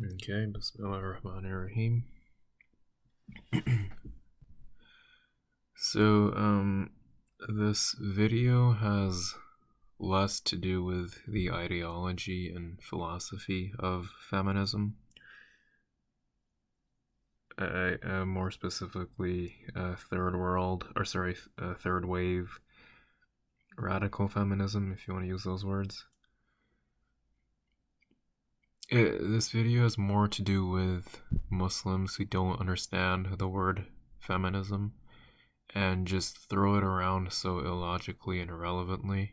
Okay, Bismillahirrahmanirrahim. So, this video has less to do with the ideology and philosophy of feminism. More specifically, third wave radical feminism, if you want to use those words. This video has more to do with Muslims who don't understand the word feminism and just throw it around so illogically and irrelevantly.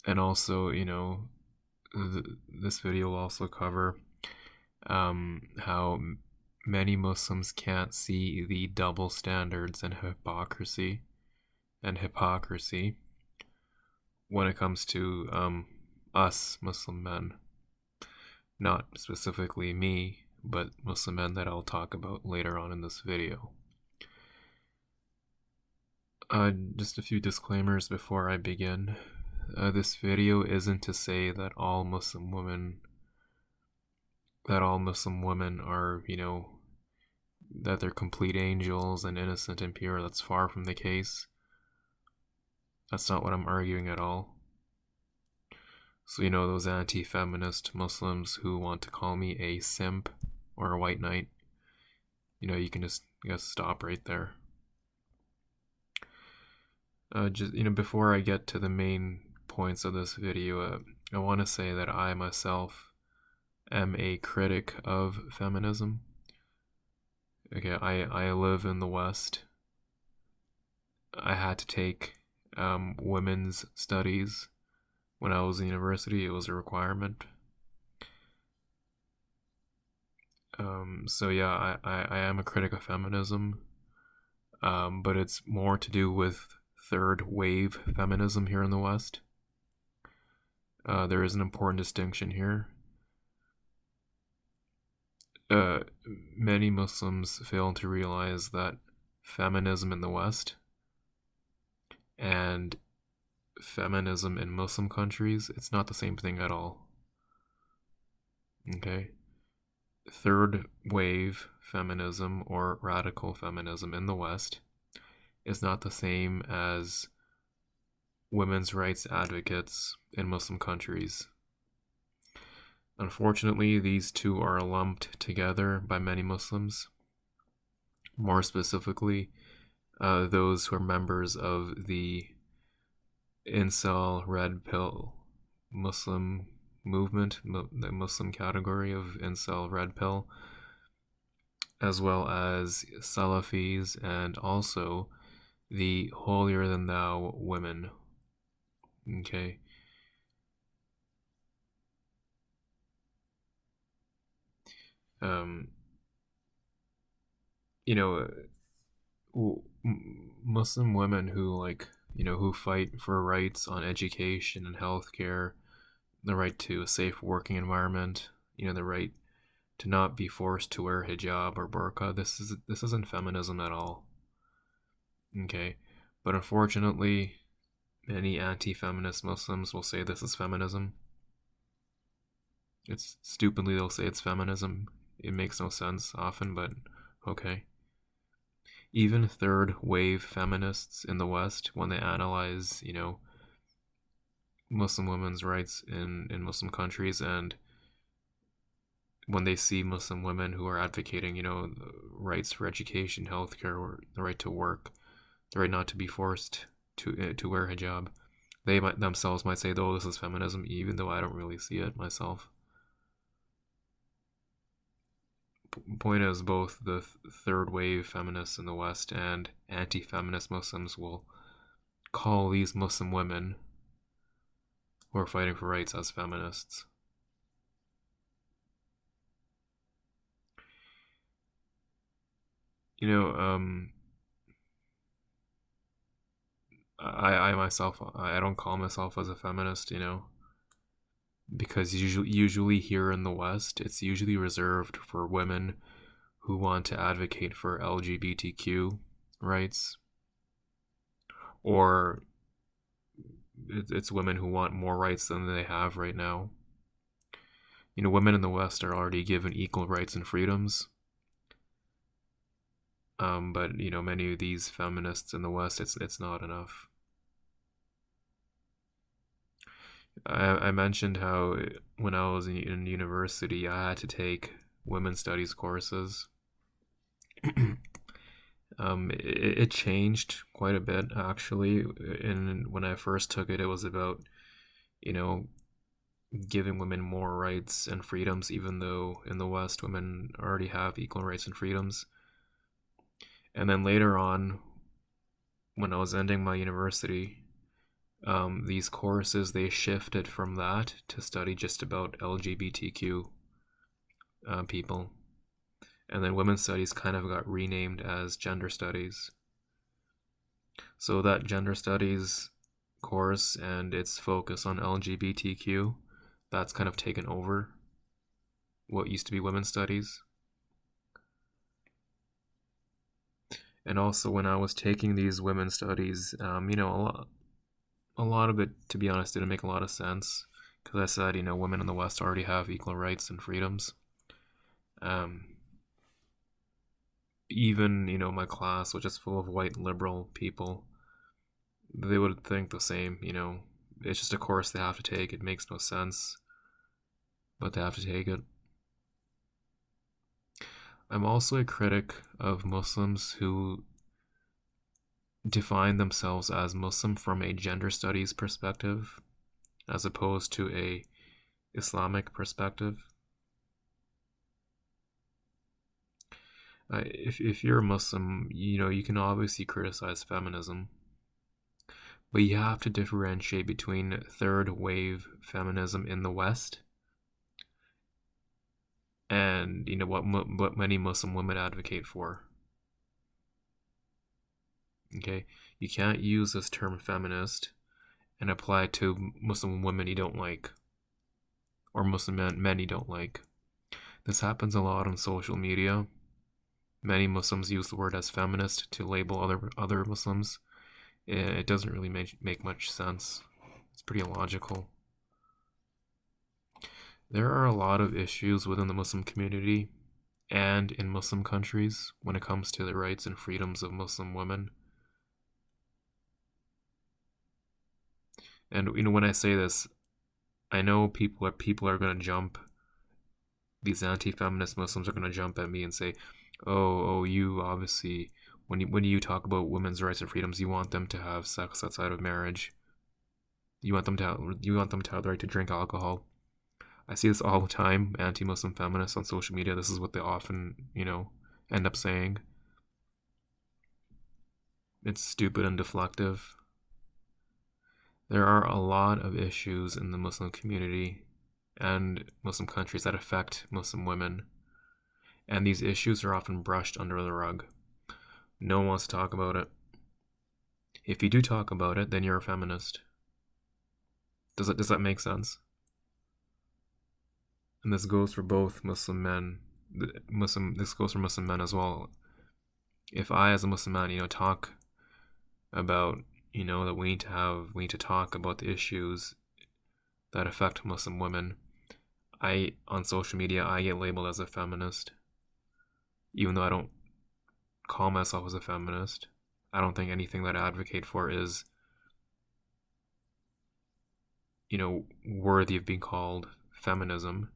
And also, this video will also cover how many Muslims can't see the double standards and hypocrisy when it comes to us Muslim men. Not specifically me, but Muslim men that I'll talk about later on in this video. Just a few disclaimers before I begin. This video isn't to say that all Muslim women are, that they're complete angels and innocent and pure. That's far from the case. That's not what I'm arguing at all. So, those anti-feminist Muslims who want to call me a simp or a white knight, you can just, stop right there. Before I get to the main points of this video, I want to say that I myself am a critic of feminism. Okay, I live in the West. I had to take women's studies when I was in university. It was a requirement. So yeah, I am a critic of feminism, but it's more to do with third wave feminism here in the West. There is an important distinction here. Many Muslims fail to realize that feminism in the West and feminism in Muslim countries, it's not the same thing at all. Okay? Third wave feminism or radical feminism in the West is not the same as women's rights advocates in Muslim countries. Unfortunately, these two are lumped together by many Muslims. More specifically, those who are members of the incel red pill Muslim movement, the Muslim category of incel red pill, as well as Salafis and also the holier than thou women. Okay. Muslim women who who fight for rights on education and healthcare, the right to a safe working environment, the right to not be forced to wear hijab or burqa. This isn't feminism at all. Okay, but unfortunately, many anti-feminist Muslims will say this is feminism. It's stupidly they'll say it's feminism. It makes no sense often, but okay. Even third wave feminists in the West, when they analyze, Muslim women's rights in Muslim countries, and when they see Muslim women who are advocating, rights for education, healthcare, or the right to work, the right not to be forced to wear hijab, they themselves might say, "Oh, this is feminism," even though I don't really see it myself. Point is, both the third wave feminists in the West and anti-feminist Muslims will call these Muslim women who are fighting for rights as feminists. I myself, I don't call myself as a feminist, because usually here in the West, it's usually reserved for women who want to advocate for LGBTQ rights, or it's women who want more rights than they have right now. women in the West are already given equal rights and freedoms. But many of these feminists in the West, it's not enough. I mentioned how when I was in university, I had to take women's studies courses. It changed quite a bit actually. And when I first took it, it was about giving women more rights and freedoms, even though in the West women already have equal rights and freedoms. And then later on, when I was ending my university, these courses, they shifted from that to study just about LGBTQ people. And then women's studies kind of got renamed as gender studies. So that gender studies course and its focus on LGBTQ, that's kind of taken over what used to be women's studies. And also when I was taking these women's studies, a lot of it, to be honest, didn't make a lot of sense. Because I said, women in the West already have equal rights and freedoms. Even, my class, which is full of white liberal people, they would think the same, It's just a course they have to take. It makes no sense. But they have to take it. I'm also a critic of Muslims who define themselves as Muslim from a gender studies perspective as opposed to a Islamic perspective. If you're a Muslim, you can obviously criticize feminism, but you have to differentiate between third wave feminism in the West and what many Muslim women advocate for. Okay, you can't use this term feminist and apply it to Muslim women you don't like, or Muslim men you don't like. This happens a lot on social media. Many Muslims use the word as feminist to label other Muslims. It doesn't really make much sense. It's pretty illogical. There are a lot of issues within the Muslim community and in Muslim countries when it comes to the rights and freedoms of Muslim women. And when I say this, I know people are going to jump. These anti-feminist Muslims are going to jump at me and say, "Oh, you obviously when you talk about women's rights and freedoms, you want them to have sex outside of marriage. You want them to have the right to drink alcohol." I see this all the time. Anti-Muslim feminists on social media. This is what they often, end up saying. It's stupid and deflective. There are a lot of issues in the Muslim community and Muslim countries that affect Muslim women. And these issues are often brushed under the rug. No one wants to talk about it. If you do talk about it, then you're a feminist. Does that make sense? And this goes for both Muslim men. This goes for Muslim men as well. If I, as a Muslim man, talk about, that we need to talk about the issues that affect Muslim women, on social media, I get labeled as a feminist. Even though I don't call myself as a feminist, I don't think anything that I advocate for is, worthy of being called feminism.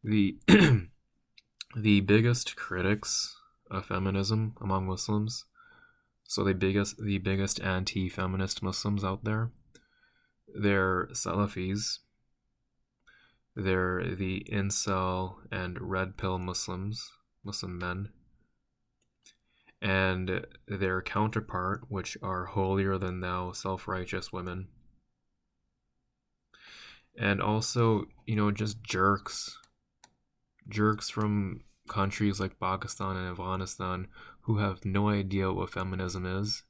The the biggest critics of feminism among Muslims, so the biggest anti-feminist Muslims out there, they're Salafis. They're the incel and red pill Muslim men, and their counterpart, which are holier than thou, self-righteous women, and also just jerks from countries like Pakistan and Afghanistan who have no idea what feminism is,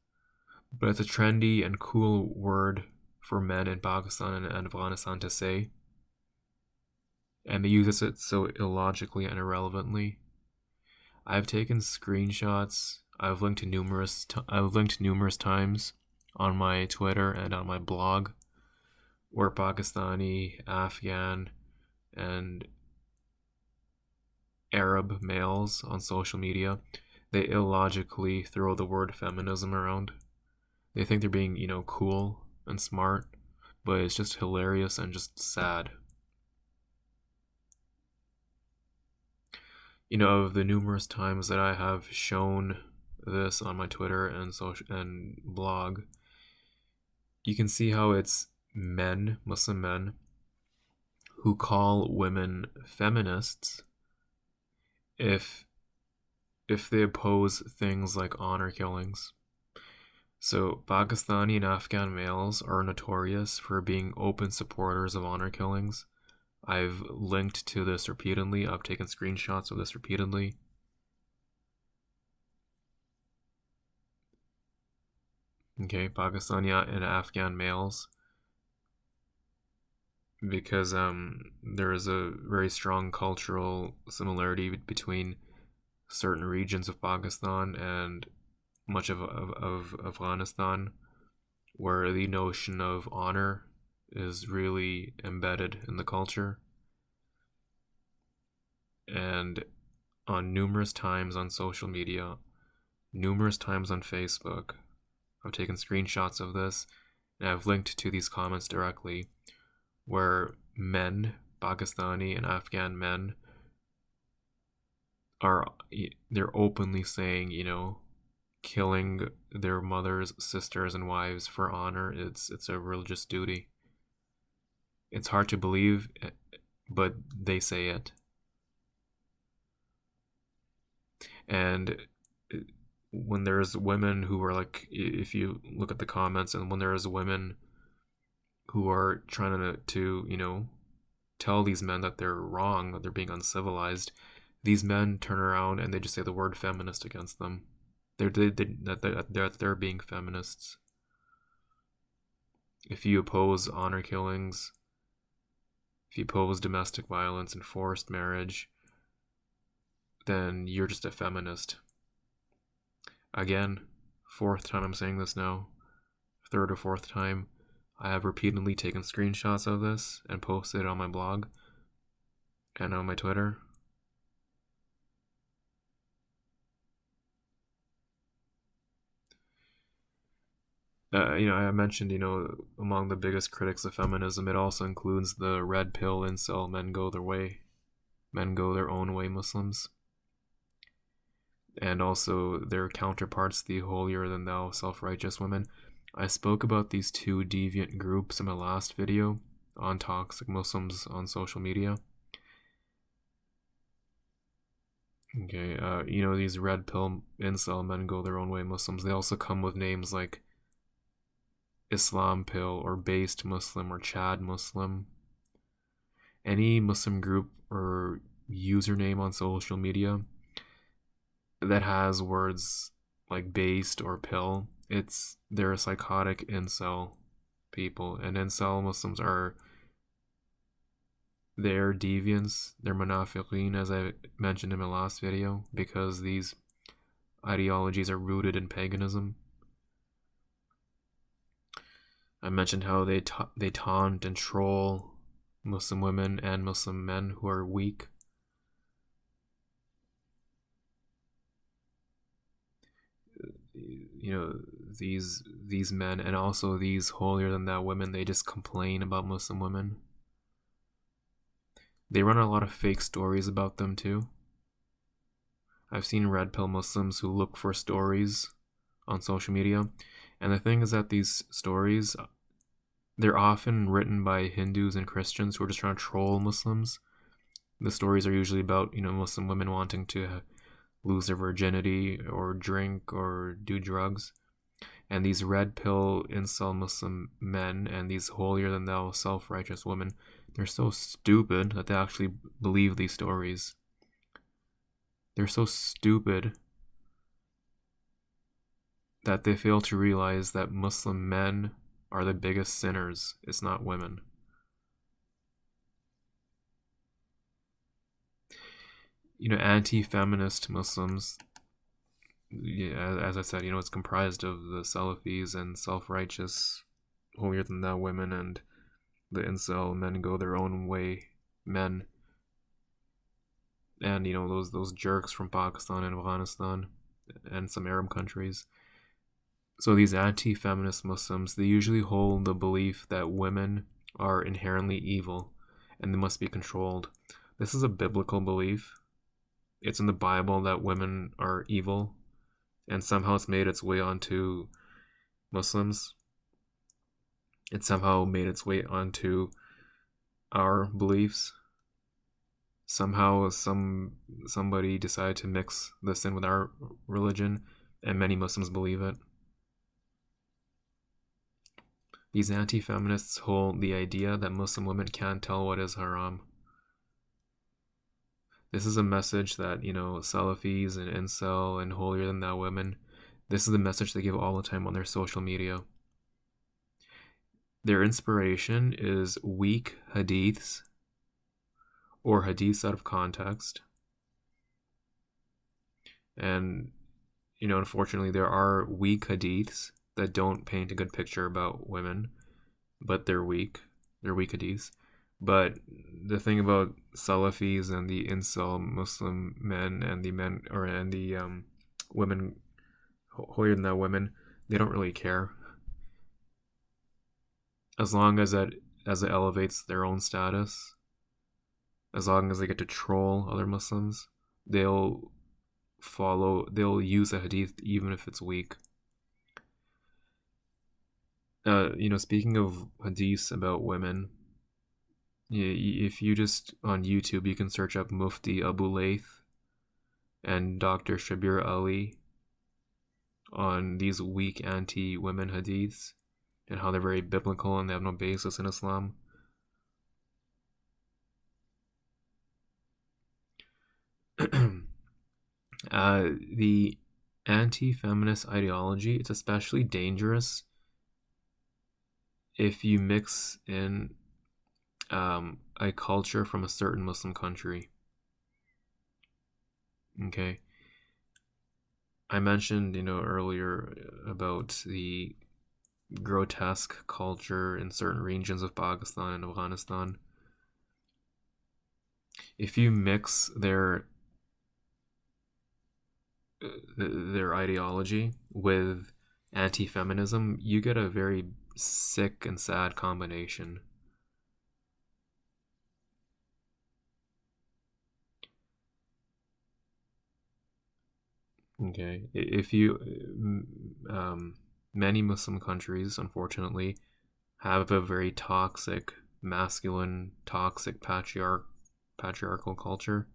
but it's a trendy and cool word for men in Pakistan and Afghanistan to say, and they use it so illogically and irrelevantly. I've taken screenshots. I've linked numerous times on my Twitter and on my blog where Pakistani, Afghan, and Arab males on social media, they illogically throw the word feminism around. They think they're being, cool and smart, but it's just hilarious and just sad. Of the numerous times that I have shown this on my Twitter and social and blog, you can see how it's men, Muslim men, who call women feminists if they oppose things like honor killings. So Pakistani and Afghan males are notorious for being open supporters of honor killings. I've linked to this repeatedly. I've taken screenshots of this repeatedly. Okay, Pakistani and Afghan males, because there is a very strong cultural similarity between certain regions of Pakistan and much of Afghanistan, where the notion of honor is really embedded in the culture. And on numerous times on social media, numerous times on Facebook, I've taken screenshots of this and I've linked to these comments directly, where men, Pakistani and Afghan men, they're openly saying, killing their mothers, sisters, and wives for honor, it's a religious duty. It's hard to believe, but they say it. And when there's women who are like, if you look at the comments, and when there's women who are trying to tell these men that they're wrong, that they're being uncivilized, these men turn around and they just say the word feminist against them. They're being feminists. If you oppose honor killings, if you oppose domestic violence and forced marriage, then you're just a feminist. Again, fourth time I'm saying this now, third or fourth time, I have repeatedly taken screenshots of this and posted it on my blog and on my Twitter. I mentioned, among the biggest critics of feminism, it also includes the red pill incel men go their own way Muslims, and also their counterparts, the holier than thou self-righteous women. I spoke about these two deviant groups in my last video on toxic Muslims on social media. Okay, these red pill incel men go their own way Muslims, they also come with names like Islam pill or based Muslim or Chad Muslim. Any Muslim group or username on social media that has words like based or pill, they're a psychotic incel people. And incel Muslims they're deviants, they're munafiqeen, as I mentioned in my last video, because these ideologies are rooted in paganism. I mentioned how they taunt and troll Muslim women and Muslim men who are weak. These men and also these holier than thou women, they just complain about Muslim women. They run a lot of fake stories about them too. I've seen red pill Muslims who look for stories on social media, and the thing is that these stories, they're often written by Hindus and Christians who are just trying to troll Muslims. The stories are usually about, Muslim women wanting to lose their virginity or drink or do drugs. And these red pill incel Muslim men and these holier than thou self-righteous women, they're so stupid that they actually believe these stories. They're so stupid that they fail to realize that Muslim men are the biggest sinners. It's not women. Anti-feminist Muslims, as I said, it's comprised of the Salafis and self-righteous, holier than thou women, and the incel men go their own way men, and those jerks from Pakistan and Afghanistan and some Arab countries. So these anti-feminist Muslims, they usually hold the belief that women are inherently evil and they must be controlled. This is a biblical belief. It's in the Bible that women are evil, and somehow it's made its way onto Muslims. It somehow made its way onto our beliefs. Somehow somebody decided to mix this in with our religion, and many Muslims believe it. These anti-feminists hold the idea that Muslim women can't tell what is haram. This is a message that, Salafis and incel and holier than thou women, this is the message they give all the time on their social media. Their inspiration is weak hadiths or hadiths out of context. And, unfortunately, there are weak hadiths that don't paint a good picture about women, but they're weak. They're weak hadiths. But the thing about Salafis and the incel Muslim men and the women, holier than thou women, they don't really care. As long as it elevates their own status, as long as they get to troll other Muslims, they'll use a hadith even if it's weak. Speaking of hadiths about women, if you just on YouTube, you can search up Mufti Abu Layth and Dr. Shabir Ali on these weak anti-women hadiths and how they're very biblical and they have no basis in Islam. The anti-feminist ideology, it's especially dangerous if you mix in a culture from a certain Muslim country. Okay. I mentioned, earlier about the grotesque culture in certain regions of Pakistan and Afghanistan. If you mix their ideology with anti-feminism, you get a very sick and sad combination. Okay, if you many Muslim countries, unfortunately, have a very toxic, masculine, toxic patriarchal culture,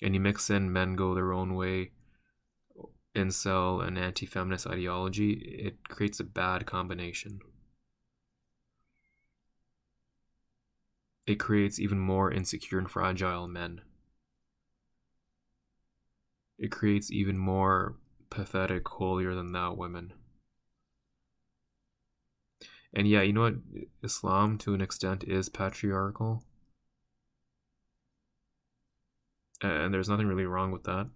and you mix in men go their own way, incel, and anti-feminist ideology, it creates a bad combination. It creates even more insecure and fragile men. It creates even more pathetic, holier than thou women. And yeah, you know what? Islam, to an extent, is patriarchal. And there's nothing really wrong with that.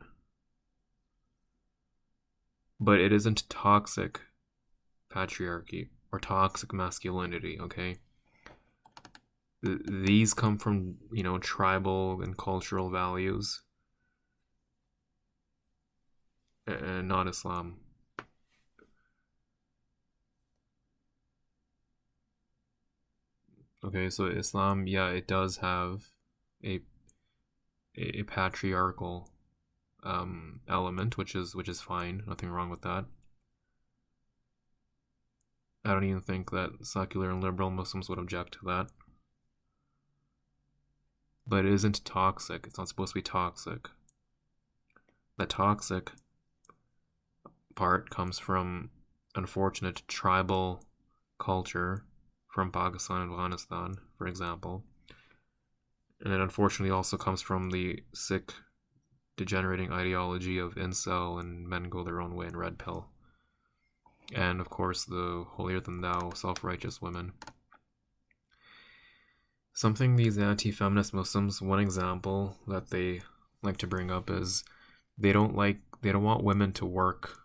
But it isn't toxic patriarchy or toxic masculinity, okay? These come from, tribal and cultural values, and not Islam. Okay, so Islam, yeah, it does have a patriarchal element, which is fine. Nothing wrong with that. I don't even think that secular and liberal Muslims would object to that. But it isn't toxic. It's not supposed to be toxic. The toxic part comes from unfortunate tribal culture from Pakistan and Afghanistan, for example. And it unfortunately also comes from the sick, degenerating ideology of incel and men go their own way and red pill. And of course, the holier than thou, self-righteous women. Something these anti-feminist Muslims, one example that they like to bring up is they don't want women to work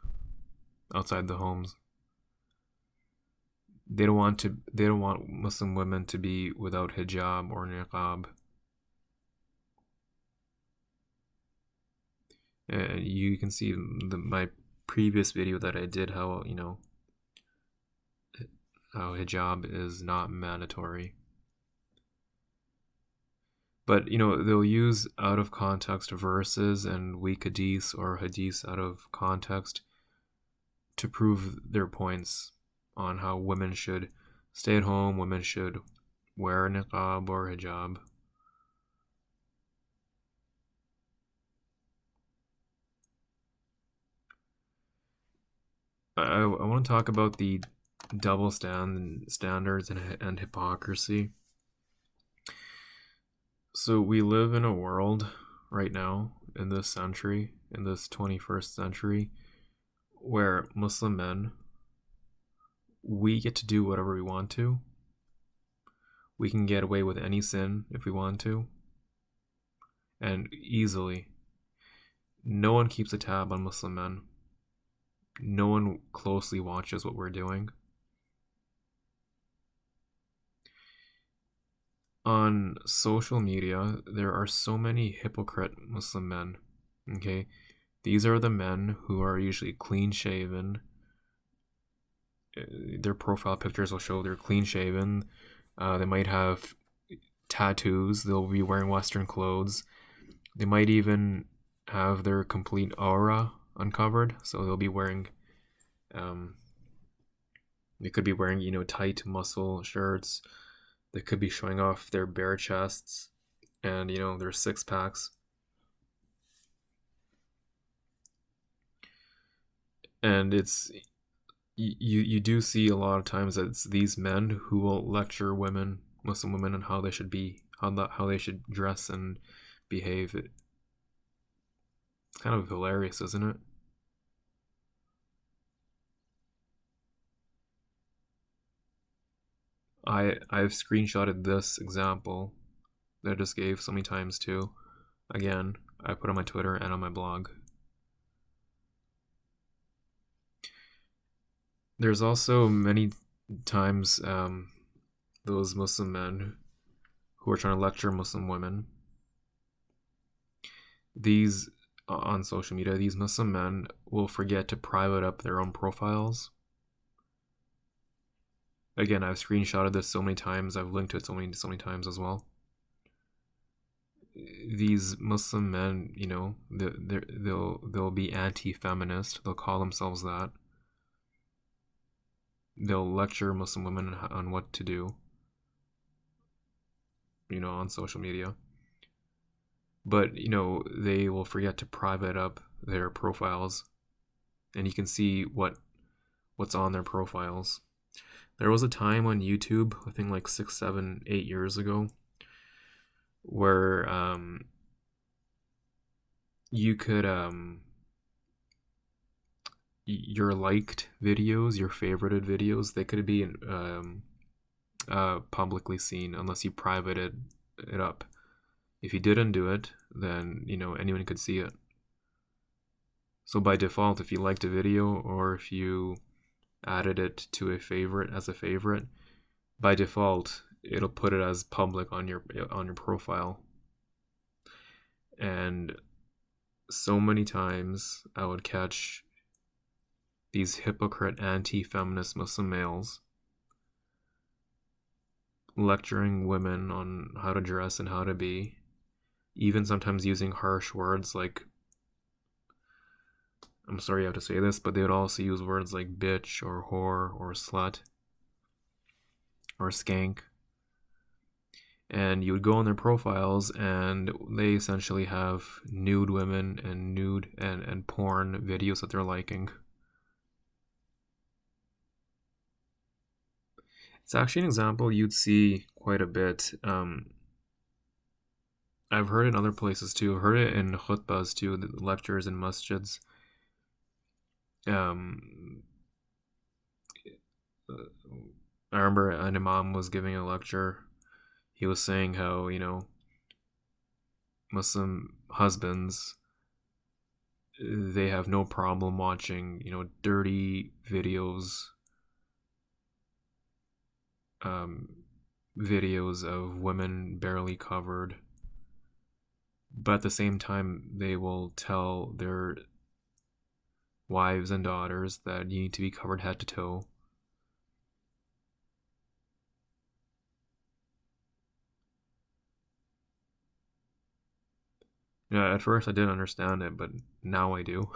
outside the homes. they don't want Muslim women to be without hijab or niqab. You can see my previous video that I did how how hijab is not mandatory. But they'll use out of context verses and weak hadiths or hadiths out of context to prove their points on how women should stay at home, women should wear niqab or hijab. I want to talk about the double standards and hypocrisy. So we live in a world right now, in this century, in this 21st century, where Muslim men, we get to do whatever we want to. We can get away with any sin if we want to, and easily. No one keeps a tab on Muslim men. No one closely watches what we're doing. On social media, there are so many hypocrite Muslim men. Okay, these are the men who are usually clean shaven. Their profile pictures will show they're clean shaven. They might have tattoos. They'll be wearing Western clothes. They might even have their complete aura uncovered. So they'll be wearing, they could be wearing, tight muscle shirts. They could be showing off their bare chests and, their six packs. And it's, you do see a lot of times that it's these men who will lecture women, Muslim women, on how they should be, how they should dress and behave. It's kind of hilarious, isn't it? I've screenshotted this example that I just gave so many times too. Again, I put on my Twitter and on my blog. There's also many times those Muslim men who are trying to lecture Muslim women. These on social media, these Muslim men will forget to private up their own profiles. Again, I've screenshotted this so many times. I've linked to it so many times as well. These Muslim men, they'll be anti-feminist. They'll call themselves that. They'll lecture Muslim women on what to do, on social media. But, they will forget to private up their profiles. And you can see what's on their profiles. There was a time on YouTube, I think like 6, 7, 8 years ago, where you could your liked videos, your favorited videos, they could be publicly seen unless you privated it up. If you didn't do it, then anyone could see it. So by default, if you liked a video or if you added it to a favorite as a favorite, by default it'll put it as public on your profile. And so many times I would catch these hypocrite anti-feminist Muslim males lecturing women on how to dress and how to be, even sometimes using harsh words like, I'm sorry I have to say this, but they would also use words like bitch or whore or slut or skank. And you would go on their profiles and they essentially have nude women and nude and porn videos that they're liking. It's actually an example you'd see quite a bit. I've heard it in other places too. I've heard it in khutbahs too, the lectures in masjids. I remember an imam was giving a lecture. He was saying how, Muslim husbands, they have no problem watching, dirty videos um, videos of women barely covered, but at the same time, they will tell their wives and daughters that you need to be covered head to toe. Yeah, at first I didn't understand it, but now I do.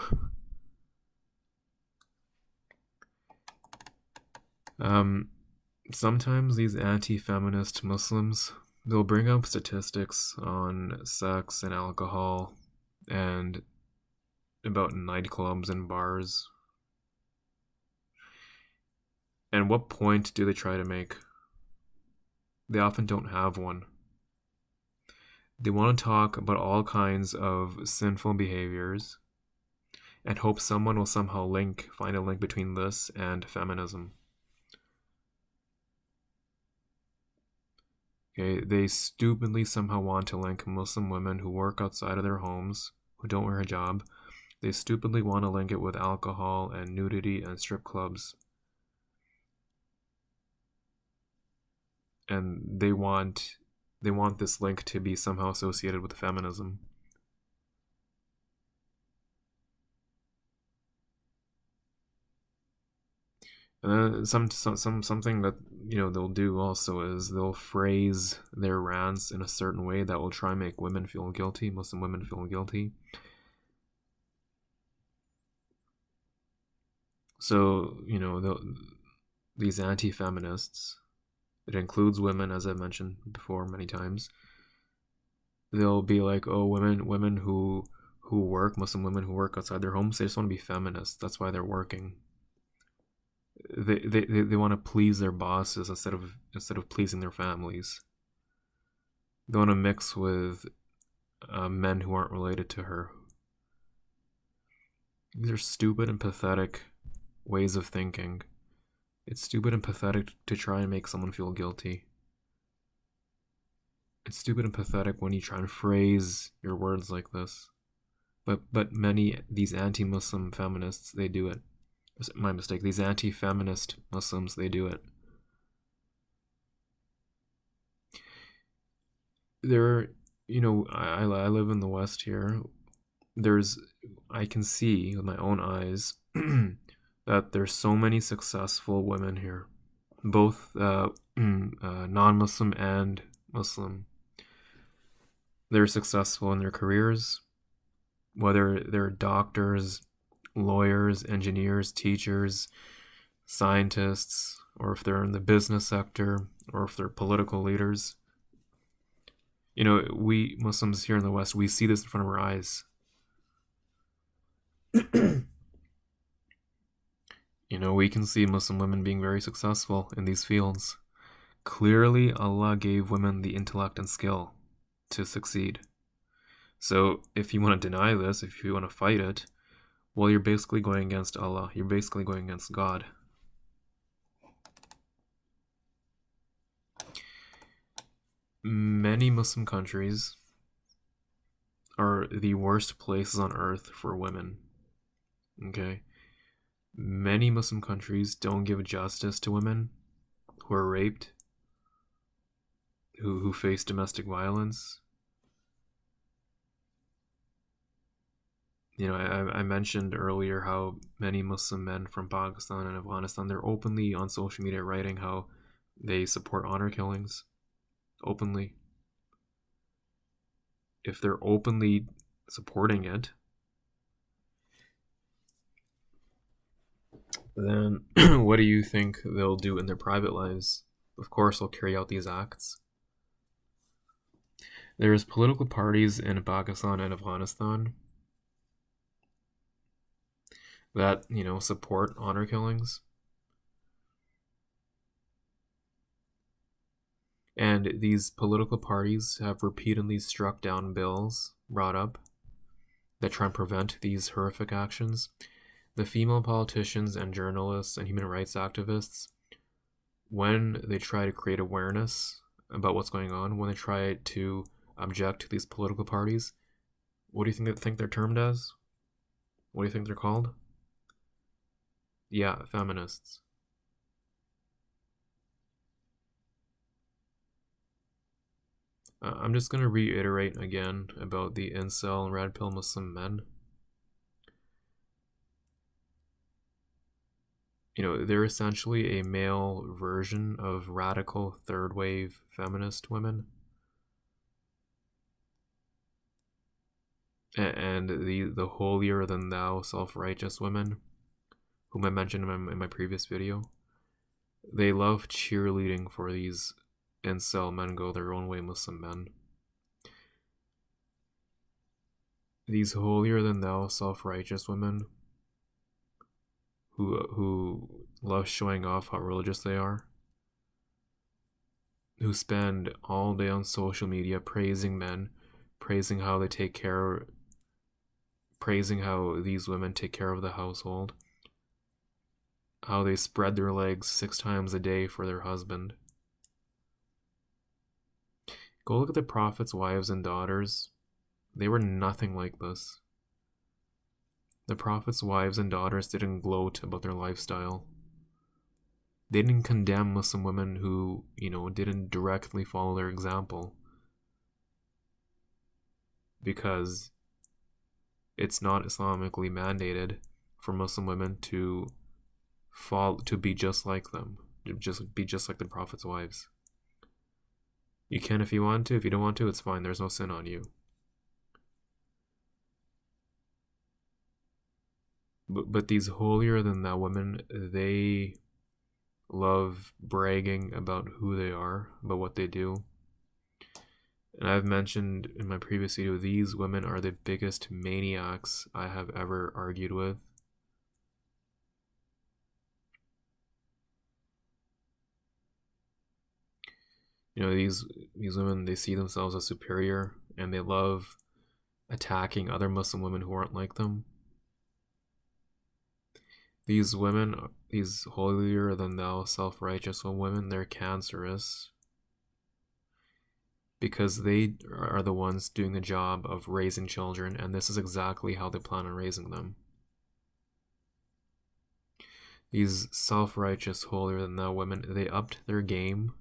um, Sometimes these anti-feminist Muslims, they'll bring up statistics on sex and alcohol and about nightclubs and bars. And what point do they try to make? They often don't have one. They want to talk about all kinds of sinful behaviors and hope someone will somehow find a link between this and feminism. Okay, they stupidly somehow want to link Muslim women who work outside of their homes, who don't wear a hijab. They stupidly want to link it with alcohol and nudity and strip clubs. And they want this link to be somehow associated with feminism. And then something that they'll do also is they'll phrase their rants in a certain way that will try and make women feel guilty, Muslim women feel guilty. So these anti-feminists, it includes women, as I've mentioned before many times. They'll be like, oh, women who work, Muslim women who work outside their homes, they just want to be feminists. That's why they're working. They want to please their bosses instead of pleasing their families. They want to mix with men who aren't related to her. These are stupid and pathetic ways of thinking. It's stupid and pathetic to try and make someone feel guilty. It's stupid and pathetic when you try and phrase your words like this. But many these anti-Muslim feminists, they do it. My mistake. These anti-feminist Muslims, they do it. There, I live in the West here. I can see with my own eyes that there's so many successful women here, both non-Muslim and Muslim. They're successful in their careers, whether they're doctors, lawyers, engineers, teachers, scientists, or if they're in the business sector, or if they're political leaders. We Muslims here in the West, we see this in front of our eyes. We can see Muslim women being very successful in these fields. Clearly, Allah gave women the intellect and skill to succeed. So if you want to deny this, if you want to fight it, well, you're basically going against Allah. You're basically going against God. Many Muslim countries are the worst places on earth for women. Okay? Many Muslim countries don't give justice to women who are raped, who face domestic violence. I mentioned earlier how many Muslim men from Pakistan and Afghanistan, they're openly on social media writing how they support honor killings. Openly. If they're openly supporting it, then what do you think they'll do in their private lives? Of course, they'll carry out these acts. There's political parties in Pakistan and Afghanistan that, support honor killings. And these political parties have repeatedly struck down bills brought up that try and prevent these horrific actions. The female politicians and journalists and human rights activists, when they try to create awareness about what's going on, when they try to object to these political parties, what do you think they're termed as? What do you think they're called? Yeah, feminists. I'm just going to reiterate again about the incel and red pill Muslim men. They're essentially a male version of radical third wave feminist women. And the holier than thou self-righteous women, whom I mentioned in my previous video, they love cheerleading for these incel men go their own way Muslim men. These holier than thou self-righteous women who love showing off how religious they are, who spend all day on social media praising men, praising how they take care, praising how these women take care of the household, how they spread their legs 6 times a day for their husband. Go look at the Prophet's wives and daughters. They were nothing like this. The Prophet's wives and daughters didn't gloat about their lifestyle. They didn't condemn Muslim women who, didn't directly follow their example, because it's not Islamically mandated for Muslim women to be just like them, to be just like the Prophet's wives. You can if you want to. If you don't want to, it's fine. There's no sin on you. But these holier than thou women, they love bragging about who they are, about what they do. And I've mentioned in my previous video, these women are the biggest maniacs I have ever argued with. These women, they see themselves as superior, and they love attacking other Muslim women who aren't like them. These women, these holier than thou self-righteous women, they're cancerous, because they are the ones doing the job of raising children, and this is exactly how they plan on raising them. These self-righteous holier than thou women, they upped their game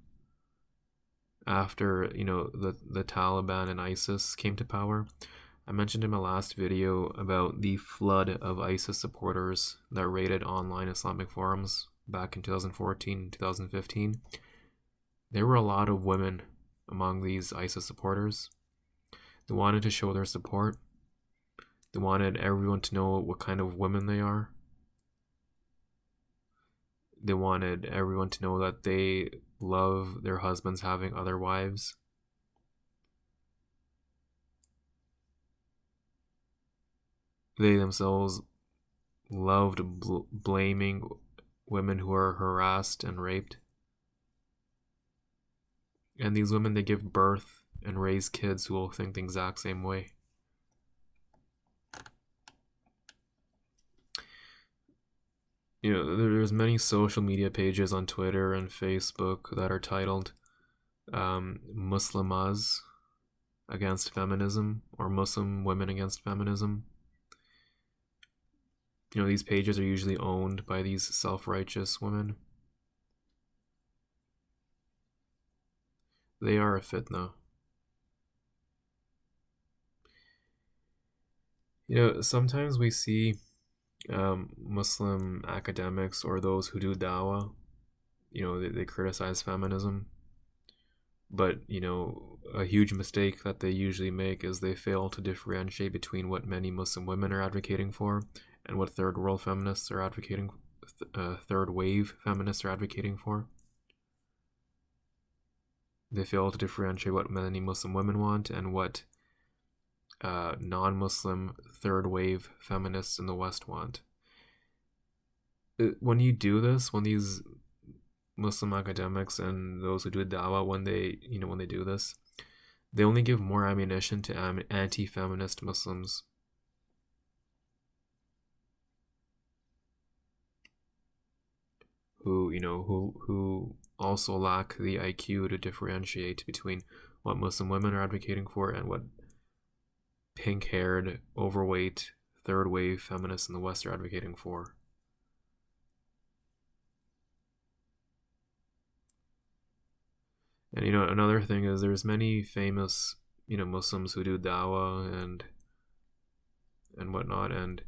after the Taliban and ISIS came to power. I mentioned in my last video about the flood of ISIS supporters that raided online Islamic forums back in 2014 and 2015. There were a lot of women among these ISIS supporters. They wanted to show their support. They wanted everyone to know what kind of women they are. They wanted everyone to know that they love their husbands having other wives. They themselves loved blaming women who are harassed and raped. And these women, they give birth and raise kids who will think the exact same way. There's many social media pages on Twitter and Facebook that are titled Muslimas against feminism, or Muslim women against feminism. These pages are usually owned by these self-righteous women. They are a fitna. Sometimes we see Muslim academics or those who do dawah, they criticize feminism. But, a huge mistake that they usually make is they fail to differentiate between what many Muslim women are advocating for and what third world feminists are advocating, third wave feminists are advocating for. They fail to differentiate what many Muslim women want and what non-Muslim third wave feminists in the West want. When you do this, when these Muslim academics and those who do dawah, when they do this, they only give more ammunition to anti-feminist Muslims. Who also lack the IQ to differentiate between what Muslim women are advocating for and what pink-haired, overweight, third-wave feminists in the West are advocating for. And another thing is there's many famous Muslims who do dawah and whatnot, and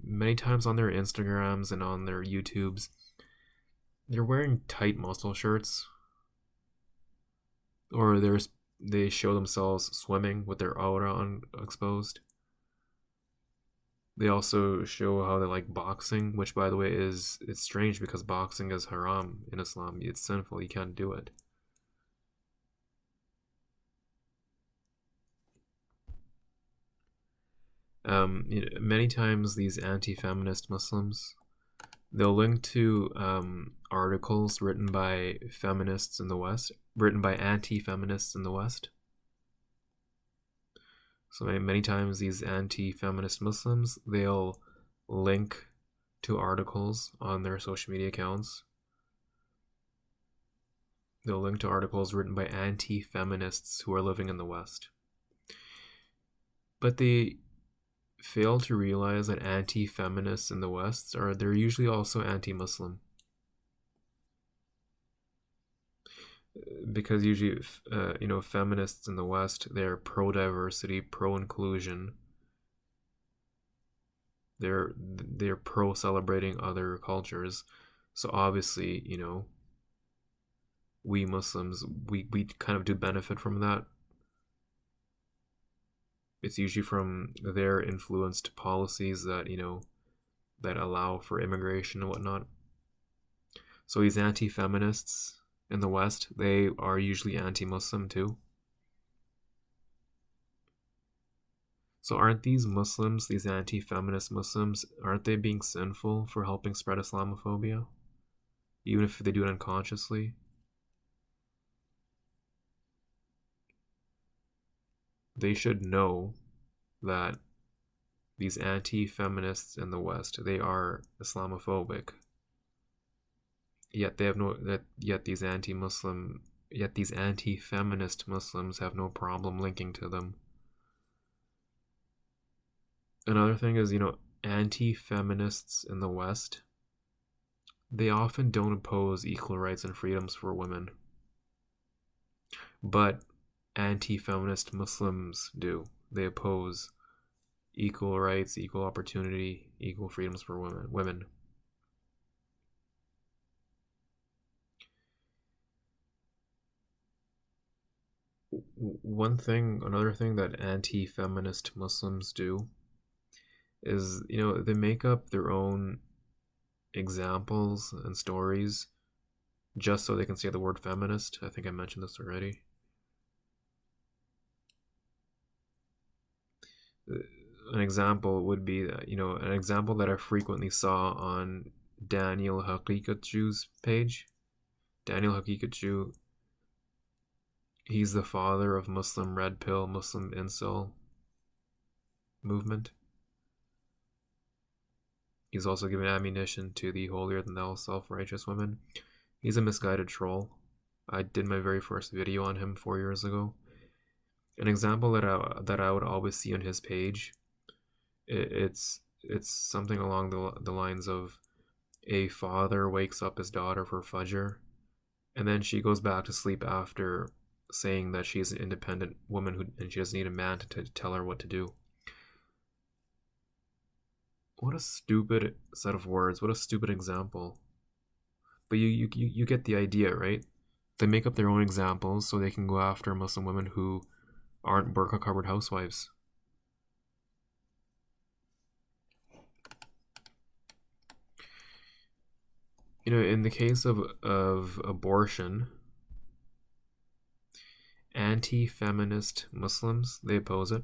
many times on their Instagrams and on their YouTubes, they're wearing tight muscle shirts, or they show themselves swimming with their aura exposed. They also show how they like boxing, which, by the way, it's strange because boxing is haram in Islam. It's sinful. You can't do it. Many times these anti-feminist Muslims, they'll link to articles written by feminists in the West, written by anti-feminists in the West. So many times these anti-feminist Muslims, they'll link to articles on their social media accounts. They'll link to articles written by anti-feminists who are living in the West. But they fail to realize that anti-feminists in the West they're usually also anti-Muslim. Because usually, feminists in the West, they're pro-diversity, pro-inclusion. They're pro-celebrating other cultures. So obviously, we Muslims, we kind of do benefit from that. It's usually from their influenced policies that, that allow for immigration and whatnot. So these anti-feminists in the West, they are usually anti-Muslim too. So aren't these Muslims, these anti-feminist Muslims, aren't they being sinful for helping spread Islamophobia? Even if they do it unconsciously? They should know that these anti-feminists in the West, they are Islamophobic. Yet these anti-feminist Muslims have no problem linking to them. Another thing is, anti-feminists in the West, they often don't oppose equal rights and freedoms for women. But anti-feminist Muslims do. They oppose equal rights, equal opportunity, equal freedoms for women. Another thing that anti-feminist Muslims do is, they make up their own examples and stories just so they can say the word feminist. I think I mentioned this already. An example would be that, an example that I frequently saw on Daniel Hakikatju's page. Daniel Hakikatju, he's the father of Muslim red pill, Muslim incel movement. He's also given ammunition to the holier than thou self-righteous women. He's a misguided troll. I did my very first video on him 4 years ago. An example that I would always see on his page, it's something along the lines of a father wakes up his daughter for Fajr, and then she goes back to sleep after saying that she's an independent woman and she doesn't need a man to tell her what to do. What a stupid set of words. What a stupid example. But you get the idea, right? They make up their own examples so they can go after Muslim women who aren't burqa-covered housewives. In the case of abortion, anti-feminist Muslims, they oppose it.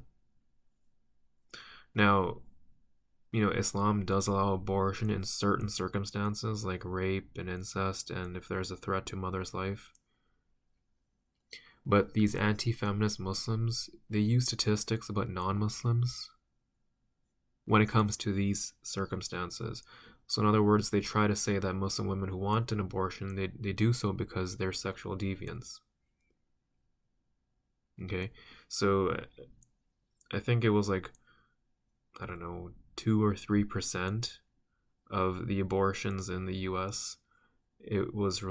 Now, Islam does allow abortion in certain circumstances, like rape and incest, and if there's a threat to mother's life. But these anti-feminist Muslims, they use statistics about non-Muslims when it comes to these circumstances. So in other words, they try to say that Muslim women who want an abortion, they do so because they're sexual deviants. Okay, so I think it was like, I don't know, 2 or 3% of the abortions in the US, it was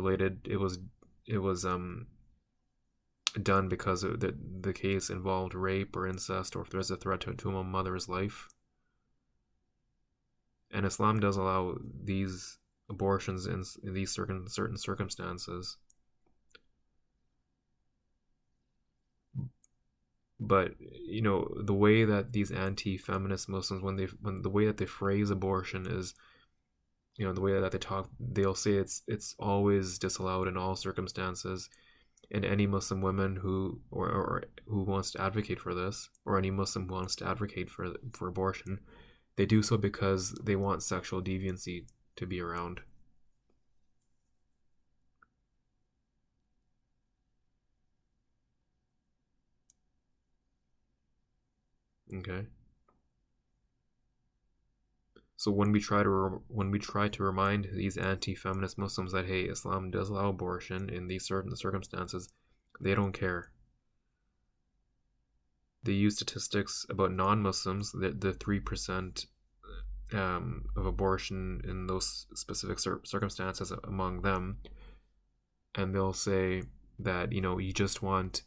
done because the case involved rape or incest, or if there's a threat to a mother's life. And Islam does allow these abortions in these certain circumstances. But the way that these anti-feminist Muslims, when the way that they phrase abortion is, the way that they talk, they'll say it's always disallowed in all circumstances. And any Muslim woman or who wants to advocate for this, or any Muslim who wants to advocate for abortion, they do so because they want sexual deviancy to be around. Okay. So when we try to remind these anti-feminist Muslims that, hey, Islam does allow abortion in these certain circumstances, they don't care. They use statistics about non-Muslims, the 3% of abortion in those specific circumstances among them, and they'll say that you just want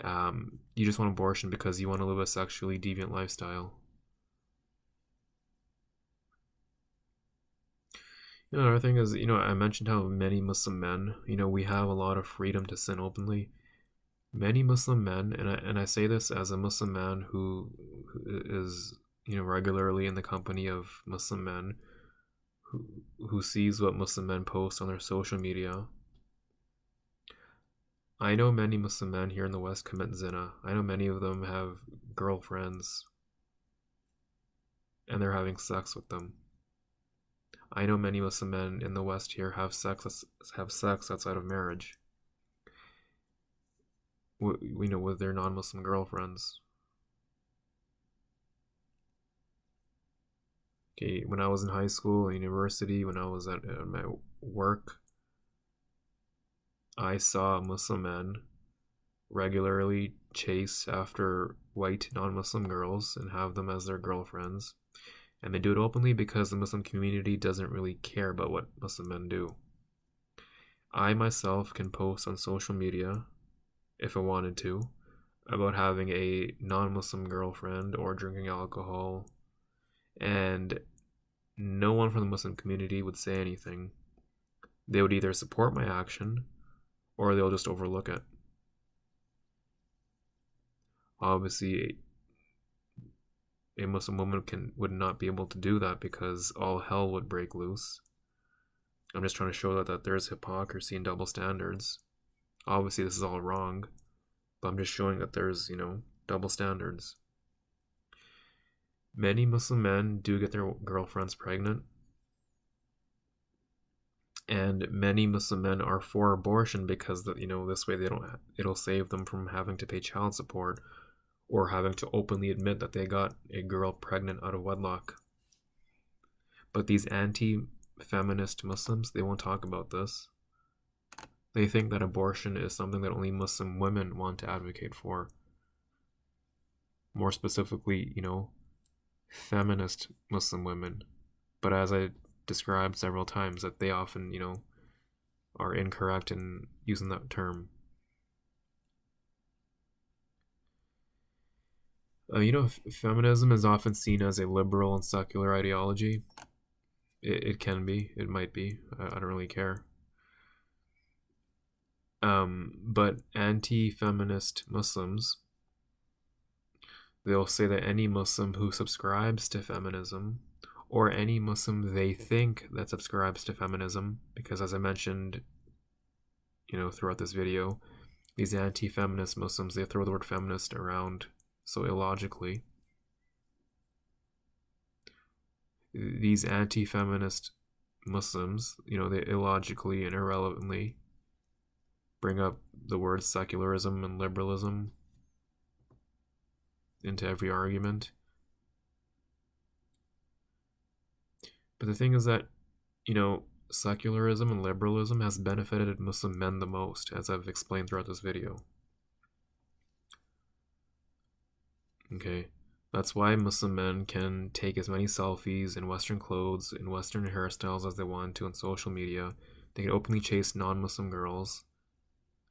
abortion because you want to live a sexually deviant lifestyle. Another thing is, I mentioned how many Muslim men, we have a lot of freedom to sin openly. Many Muslim men, and I say this as a Muslim man who is, regularly in the company of Muslim men, who sees what Muslim men post on their social media. I know many Muslim men here in the West commit zina. I know many of them have girlfriends, and they're having sex with them. I know many Muslim men in the West here have sex outside of marriage. With their non-Muslim girlfriends. Okay, when I was in high school, university, when I was at my work, I saw Muslim men regularly chase after white non-Muslim girls and have them as their girlfriends. And they do it openly because the Muslim community doesn't really care about what Muslim men do. I myself can post on social media, if I wanted to, about having a non-Muslim girlfriend or drinking alcohol, and no one from the Muslim community would say anything. They would either support my action or they'll just overlook it. Obviously, a Muslim woman would not be able to do that because all hell would break loose. I'm just trying to show that there's hypocrisy and double standards. Obviously, this is all wrong, but I'm just showing that there's, double standards. Many Muslim men do get their girlfriends pregnant, and many Muslim men are for abortion because this way it'll save them from having to pay child support or having to openly admit that they got a girl pregnant out of wedlock. But these anti-feminist Muslims, they won't talk about this. They think that abortion is something that only Muslim women want to advocate for. More specifically, feminist Muslim women. But as I described several times, that they often, are incorrect in using that term. Feminism is often seen as a liberal and secular ideology. It can be. It might be. I don't really care. But anti-feminist Muslims, they'll say that any Muslim who subscribes to feminism, or any Muslim they think that subscribes to feminism, because as I mentioned, throughout this video, these anti-feminist Muslims, they throw the word feminist around so illogically. These anti-feminist Muslims, they illogically and irrelevantly bring up the words secularism and liberalism into every argument. But the thing is that, secularism and liberalism has benefited Muslim men the most, as I've explained throughout this video. Okay, that's why Muslim men can take as many selfies in Western clothes, in Western hairstyles as they want to on social media. They can openly chase non-Muslim girls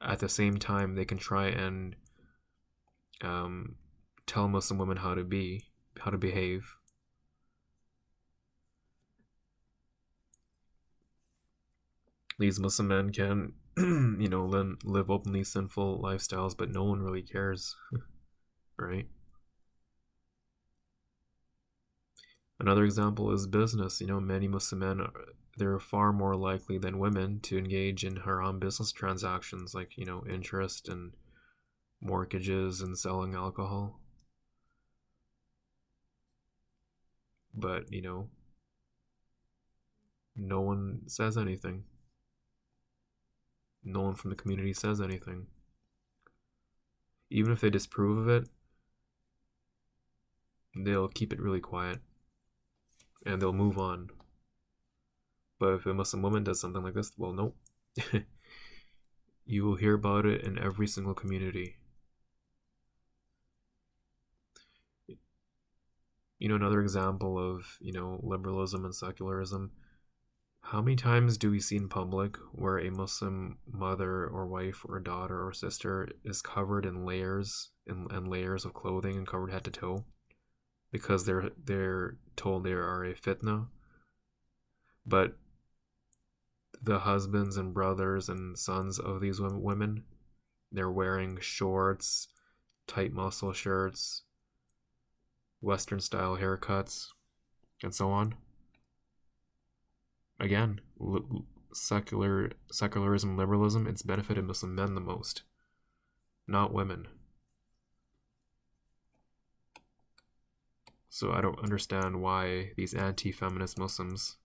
at the same time they can try and tell Muslim women how to behave. These Muslim men can, live openly sinful lifestyles, but no one really cares, right? Another example is business. Many Muslim men they're far more likely than women to engage in haram business transactions like, interest and mortgages and selling alcohol. But, no one says anything. No one from the community says anything. Even if they disapprove of it, they'll keep it really quiet and they'll move on. But if a Muslim woman does something like this, well, nope. You will hear about it in every single community. Another example of, liberalism and secularism. How many times do we see in public where a Muslim mother or wife or daughter or sister is covered in layers and layers of clothing and covered head to toe because they're told they are a fitna, but the husbands and brothers and sons of these women, they're wearing shorts, tight muscle shirts, Western style haircuts, and so on. Again, secularism, liberalism, it's benefited Muslim men the most, not women. So I don't understand why these anti-feminist Muslims,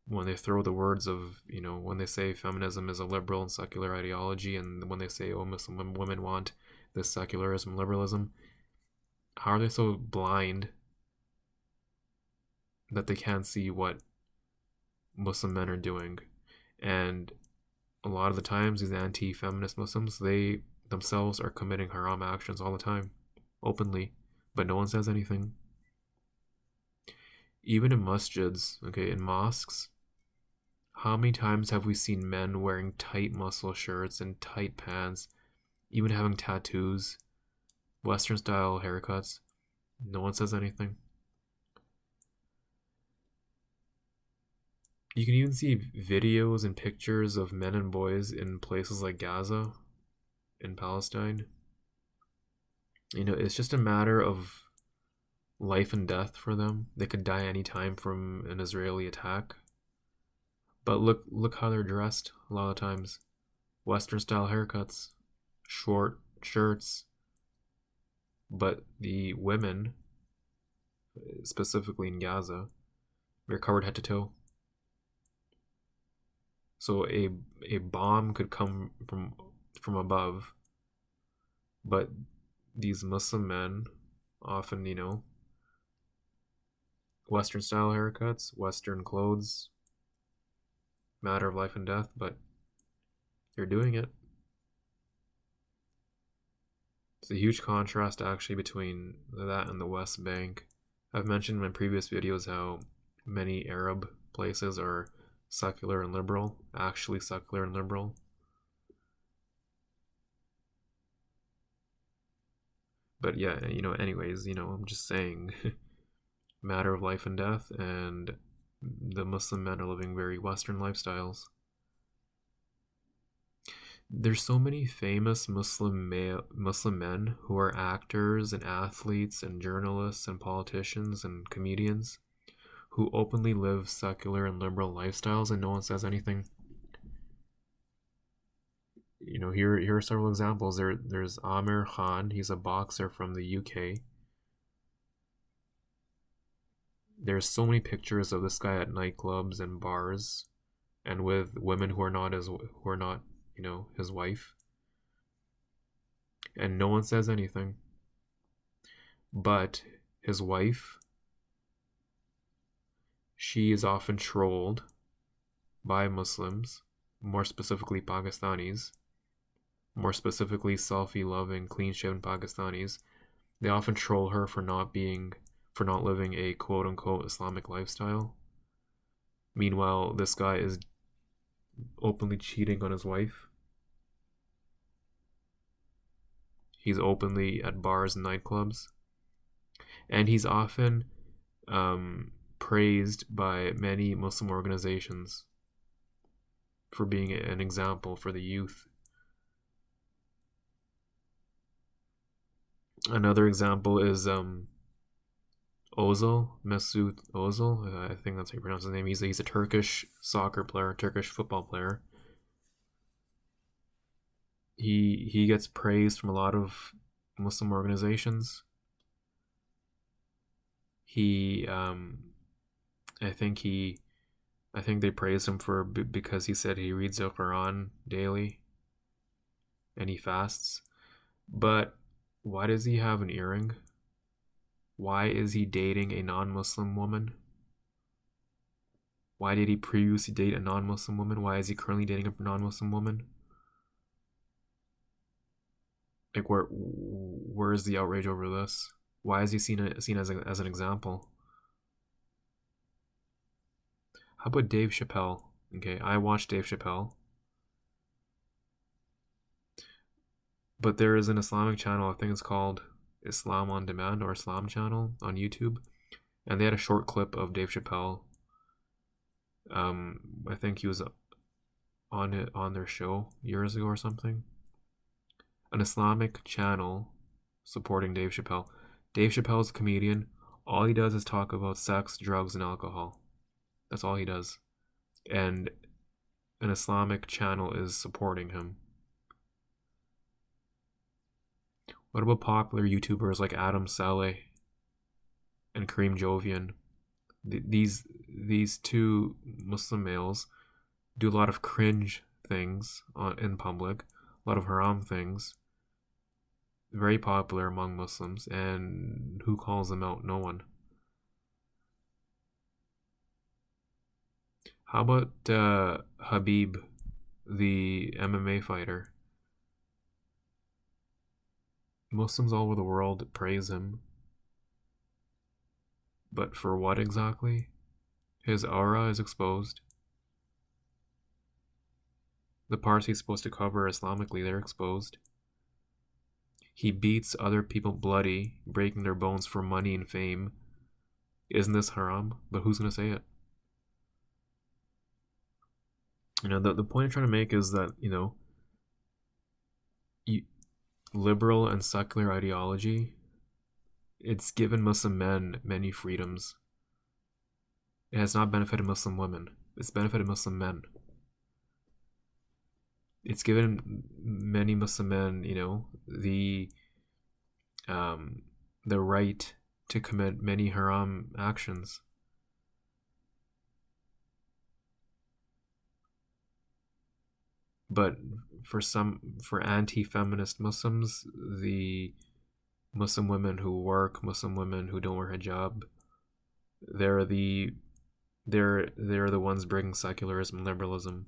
when they throw the words of, when they say feminism is a liberal and secular ideology, and when they say, oh, Muslim women want this secularism, liberalism, how are they so blind that they can't see what Muslim men are doing? And a lot of the times, these anti-feminist Muslims, they themselves are committing haram actions all the time, openly, but no one says anything. Even in masjids, okay, in mosques, how many times have we seen men wearing tight muscle shirts and tight pants, even having tattoos, Western style haircuts? No one says anything. You can even see videos and pictures of men and boys in places like Gaza, in Palestine. It's just a matter of life and death for them. They could die anytime from an Israeli attack. But look how they're dressed a lot of times. Western style haircuts, short shirts. But the women, specifically in Gaza, they're covered head to toe. So a bomb could come from above, but these Muslim men often, Western style haircuts, Western clothes, matter of life and death, but they're doing it. It's a huge contrast actually between that and the West Bank. I've mentioned in my previous videos how many Arab places are secular and liberal, actually secular and liberal. But yeah, anyways, I'm just saying, matter of life and death, and the Muslim men are living very Western lifestyles. There's so many famous Muslim men who are actors and athletes and journalists and politicians and comedians who openly live secular and liberal lifestyles, and no one says anything. Here are several examples. There's Amir Khan. He's a boxer from the UK. There's so many pictures of this guy at nightclubs and bars, and with women who are not his wife, and no one says anything. But his wife, she is often trolled by Muslims, more specifically Pakistanis, more specifically selfie-loving, clean-shaven Pakistanis. They often troll her for not living a quote-unquote Islamic lifestyle. Meanwhile, this guy is openly cheating on his wife. He's openly at bars and nightclubs, and he's often praised by many Muslim organizations for being an example for the youth. Another example is Ozil, Mesut Ozil. I think that's how you pronounce his name. He's a Turkish soccer player, Turkish football player. He gets praised from a lot of Muslim organizations. He I think they praise him for because he said he reads the Quran daily and he fasts. But why does he have an earring? Why is he dating a non-Muslim woman? Why did he previously date a non-Muslim woman? Why is he currently dating a non-Muslim woman? Like, where is the outrage over this? Why is he seen as an example? How about Dave Chappelle? Okay, I watch Dave Chappelle. But there is an Islamic channel, I think it's called Islam on Demand or Islam channel on YouTube. And they had a short clip of Dave Chappelle. I think he was on their show years ago or something. An Islamic channel supporting Dave Chappelle. Dave Chappelle's a comedian. All he does is talk about sex, drugs, and alcohol. That's all he does. And an Islamic channel is supporting him. What about popular YouTubers like Adam Saleh and Kareem Jovian? These two Muslim males do a lot of cringe things in public, a lot of haram things. Very popular among Muslims, and who calls them out? No one. How about Habib, the MMA fighter? Muslims all over the world praise him. But for what exactly? His aura is exposed. The parts he's supposed to cover Islamically, they're exposed. He beats other people bloody, breaking their bones for money and fame. Isn't this haram? But who's going to say it? The point I'm trying to make is that, liberal and secular ideology, it's given Muslim men many freedoms. It has not benefited Muslim women. It's benefited Muslim men. It's given many Muslim men, the right to commit many haram actions. But for anti-feminist Muslims, the Muslim women who work, Muslim women who don't wear hijab, they're the ones bringing secularism and liberalism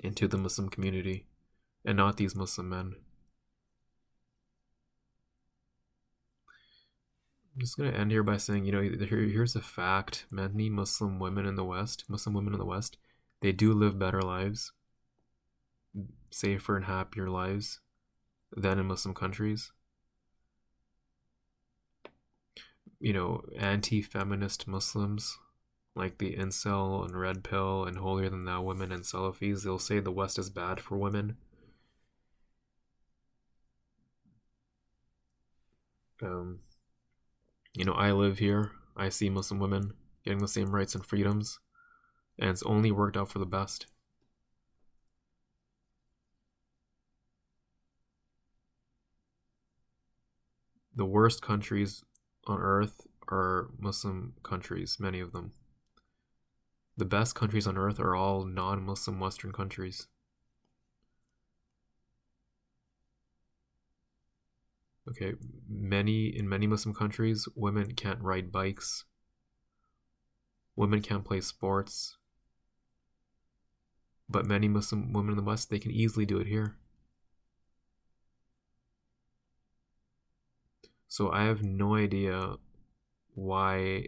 into the Muslim community, and not these Muslim men. I'm just going to end here by saying, here's a fact. Many Muslim women in the West, they do live better lives, safer and happier lives than in Muslim countries. Anti-feminist Muslims like the incel and red pill and holier than thou women and Salafis, they'll say the West is bad for women. I live here. I see Muslim women getting the same rights and freedoms, and it's only worked out for the best. The worst countries on earth are Muslim countries, many of them. The best countries on earth are all non-Muslim Western countries. Okay, in many Muslim countries, women can't ride bikes. Women can't play sports. But many Muslim women in the West, they can easily do it here. So I have no idea why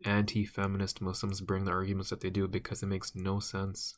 anti-feminist Muslims bring the arguments that they do, because it makes no sense.